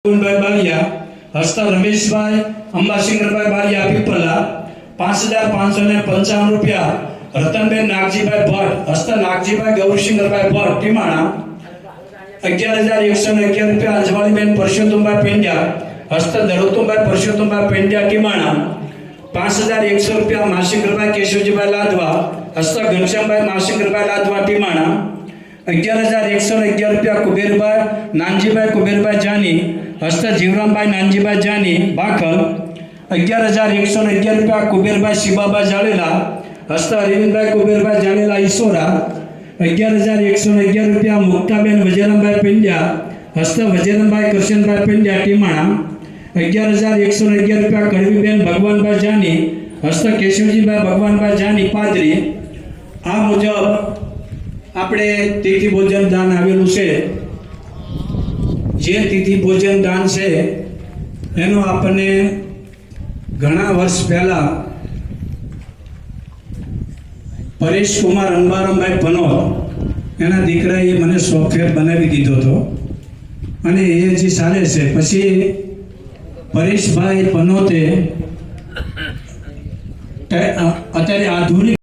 बारिया हस्ता रमेशभाई अंबासिंगरभाई बारिया पीपला 5555 रुपया रतनबेन नागजीभाई भट्ट हस्ता नागजीभाई गौरीसिंगरभाई भट्ट टीमाणा 11111 रुपया अंजवालीबेन परशोत्तमभाई पेंड्या हस्ता नरोत्तमभाई परशोत्तमभाई पेंड्या टीमाणा 5100 रुपया मासिंगरभाई केशवजीभाई लादवा हस्ता घनश्यामभाई मासिंगरभाई लादवा टीमाणा 11111 रुपया कुबेरभाई नानजीभाई कुबेरभाई जानी हस्ता जीवरामभाई नानजीभाई जानी बाखल 11111 रुपया कुबेरभाई शिवाभाई जाड़ेला हस्ता अरविंदभाई कुबेरभाई जाड़ेला ईसोरा 11111 रुपया मुक्ताबेन वजेरामभाई पेंड्या हस्ता वजेरामभाई करशनभाई पेंड्या टीमाणा 11111 रुपया कड़वीबेन भगवानभाई जानी हस्ता केशवजीभाई भगवानभाई जानी पादरी। आ मुजब આપણે તિથિ ભોજન દાન આવેલું છે જે તિથિ ભોજન દાન છે એનો આપણને ઘણા વર્ષ પહેલા પરેશ કુમાર અંબારામભાઈ પનોત એના દીકરાએ મને સોફ્ટવેર બનાવી દીધો હતો અને એ હજી ચાલે છે। પછી પરેશભાઈ પનોતે અત્યારે આધુનિક